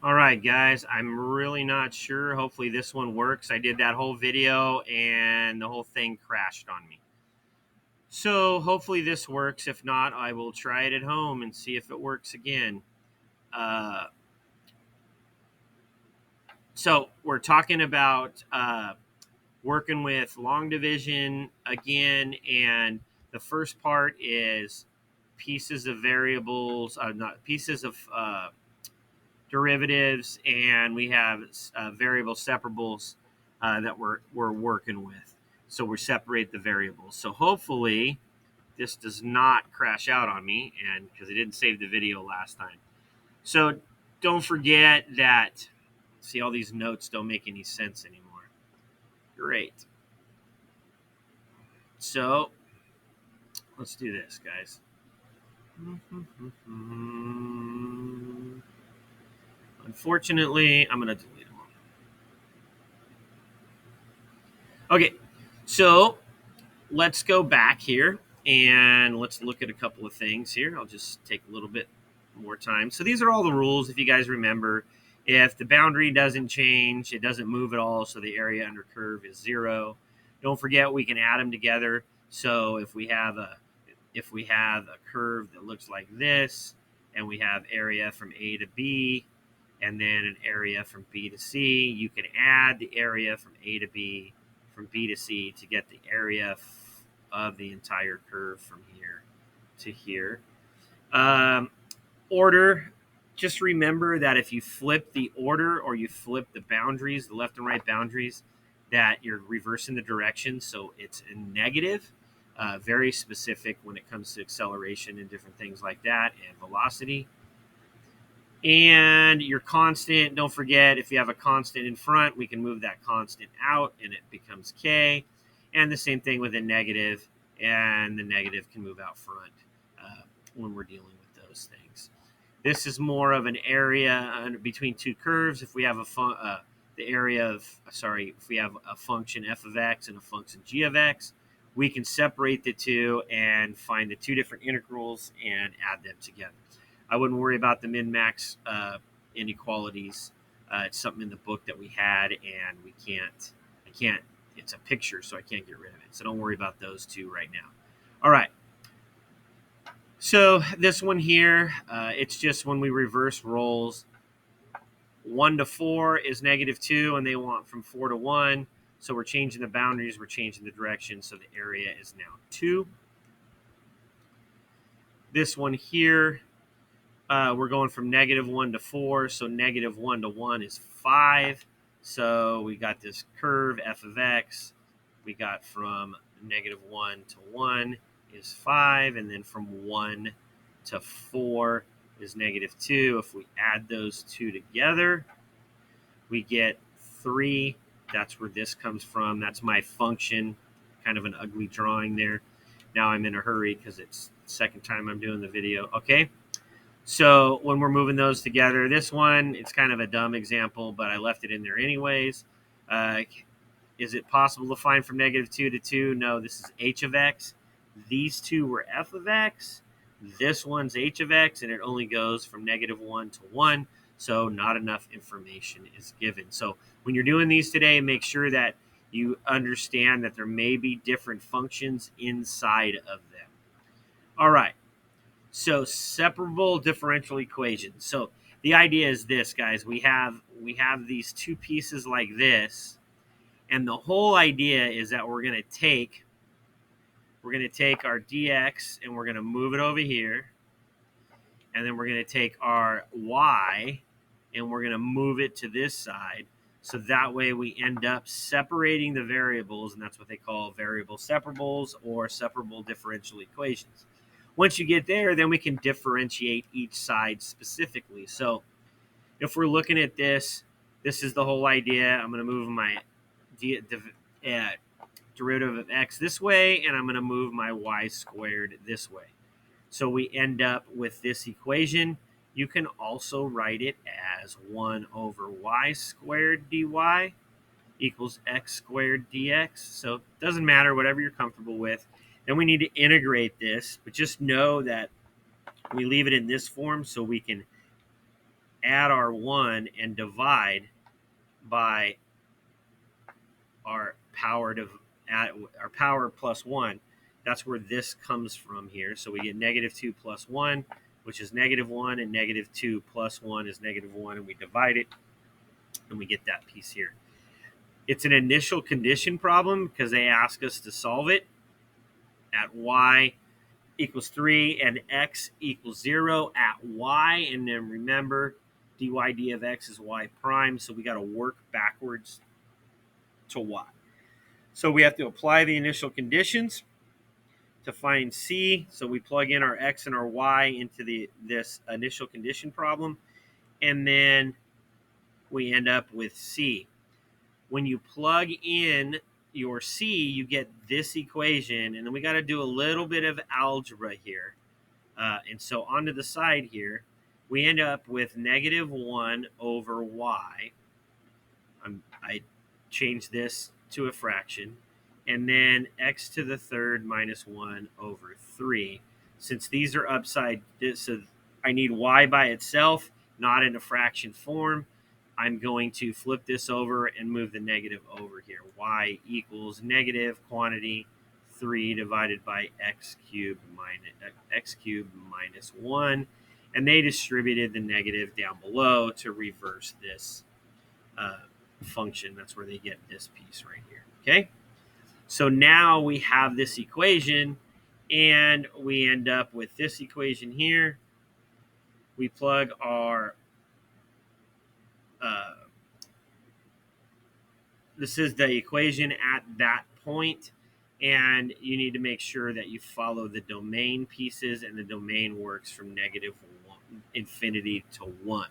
All right, guys, I'm really not sure. Hopefully this one works. I did that whole video and the whole thing crashed on me. So hopefully this works. If not, I will try it at home and see if it works again. Uh, so we're talking about working with long division again, and the first part is pieces of variables, not pieces of derivatives, and we have variable separables that we're working with. So we separate the variables. So hopefully this does not crash out on me, and because I didn't save the video last time. So don't forget that. See, all these notes don't make any sense anymore. Great. So let's do this, guys. Unfortunately, I'm going to delete them all. Okay, so let's go back here and let's look at a couple of things here. I'll just take a little bit more time. So these are all the rules, if you guys remember. If the boundary doesn't change, it doesn't move at all, so the area under curve is 0. Don't forget we can add them together. So if we have a curve that looks like this, and we have area from A to B, and then an area from B to C, you can add the area from A to B, from B to C, to get the area of the entire curve from here to here. Order, just remember that if you flip the order or you flip the boundaries, the left and right boundaries, that you're reversing the direction, so it's a negative. Very specific when it comes to acceleration and different things like that, and velocity. And your constant, don't forget, if you have a constant in front, we can move that constant out and it becomes k. And the same thing with a negative, and the negative can move out front when we're dealing with those things. This is more of an area between two curves. If we have if we have a function f of x and a function g of x, we can separate the two and find the two different integrals and add them together. I wouldn't worry about the min-max inequalities. It's something in the book that we had, and I can't, it's a picture, so I can't get rid of it. So don't worry about those two right now. All right. So this one here, it's just when we reverse roles. 1 to 4 is -2, and they want from 4 to 1. So we're changing the boundaries, we're changing the direction, so the area is now 2. This one here, we're going from -1 to 4, so -1 to 1 is 5. So we got this curve, f of x. We got from -1 to 1 is 5, and then from 1 to 4 is -2. If we add those two together, we get 3. That's where this comes from. That's my function. Kind of an ugly drawing there. Now I'm in a hurry because it's the second time I'm doing the video. Okay. So when we're moving those together, this one, it's kind of a dumb example, but I left it in there anyways. Is it possible to find from -2 to 2? No, this is h of x. These two were f of x. This one's h of x, and it only goes from -1 to 1. So not enough information is given. So when you're doing these today, make sure that you understand that there may be different functions inside of them. All right. So separable differential equations. So the idea is this, guys. We have these two pieces like this, and the whole idea is that we're going to take our dx and we're going to move it over here, and then we're going to take our y and we're going to move it to this side. So that way we end up separating the variables, and that's what they call variable separables or separable differential equations. Once you get there, then we can differentiate each side specifically. So if we're looking at this, this is the whole idea. I'm going to move my derivative of x this way, and I'm going to move my y squared this way. So we end up with this equation. You can also write it as 1 over y squared dy equals x squared dx. So it doesn't matter, whatever you're comfortable with. Then we need to integrate this, but just know that we leave it in this form so we can add our 1 and divide by our power plus 1. That's where this comes from here. So we get negative 2 plus 1, which is negative 1, and negative 2 plus 1 is negative 1, and we divide it, and we get that piece here. It's an initial condition problem because they ask us to solve it at y equals 3 and x equals 0 at y. And then remember, dy d of x is y prime, so we got to work backwards to y. So we have to apply the initial conditions to find c. So we plug in our x and our y into this initial condition problem, and then we end up with c. When you plug in your c, you get this equation, and then we got to do a little bit of algebra here. And so onto the side here, we end up with negative 1 over y. I change this to a fraction. And then x to the third minus 1 over 3. Since these are upside, so I need y by itself, not in a fraction form. I'm going to flip this over and move the negative over here. Y equals negative quantity 3 divided by x cubed minus 1. And they distributed the negative down below to reverse this function. That's where they get this piece right here. Okay? So now we have this equation, and we end up with this equation here. We plug our this is the equation at that point, and you need to make sure that you follow the domain pieces, and the domain works from negative 1, infinity to 1.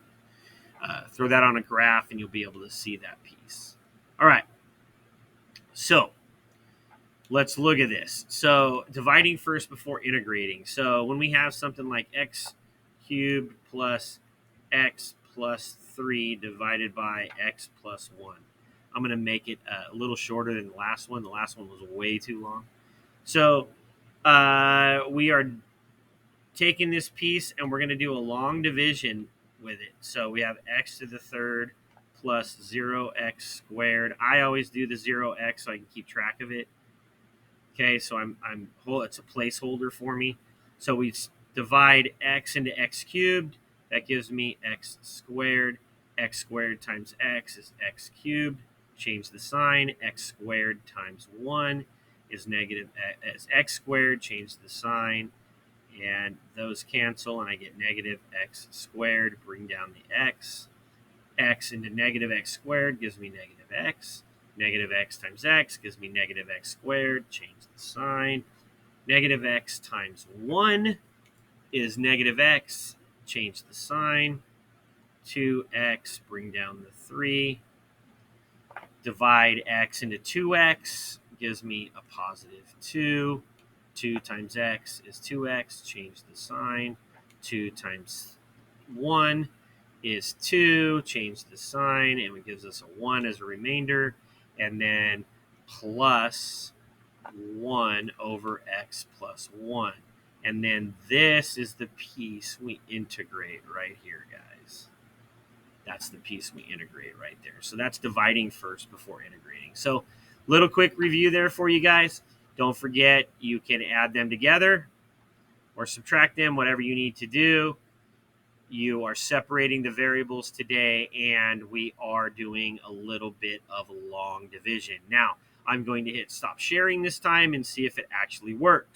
Throw that on a graph, and you'll be able to see that piece. All right. So let's look at this. So dividing first before integrating. So when we have something like x cubed plus x plus 3 divided by x plus 1. I'm going to make it a little shorter than the last one. The last one was way too long. So we are taking this piece, and we're going to do a long division with it. So we have x to the third plus 0x squared. I always do the 0x so I can keep track of it. Okay, so it's a placeholder for me. So we divide x into x cubed. That gives me x squared. X squared times x is x cubed. Change the sign. X squared times 1 is negative as x squared. Change the sign. And those cancel, and I get negative x squared. Bring down the x. X into negative x squared gives me negative x. Negative x times x gives me negative x squared. Change the sign. Negative x times 1 is negative x. Change the sign. 2x, bring down the 3. Divide x into 2x gives me a positive 2. 2 times x is 2x. Change the sign. 2 times 1 is 2. Change the sign, and it gives us a 1 as a remainder. And then plus 1 over x plus 1. And then this is the piece we integrate right here, guys. That's the piece we integrate right there. So that's dividing first before integrating. So little quick review there for you guys. Don't forget, you can add them together or subtract them, whatever you need to do. You are separating the variables today, and we are doing a little bit of long division. Now, I'm going to hit stop sharing this time and see if it actually works.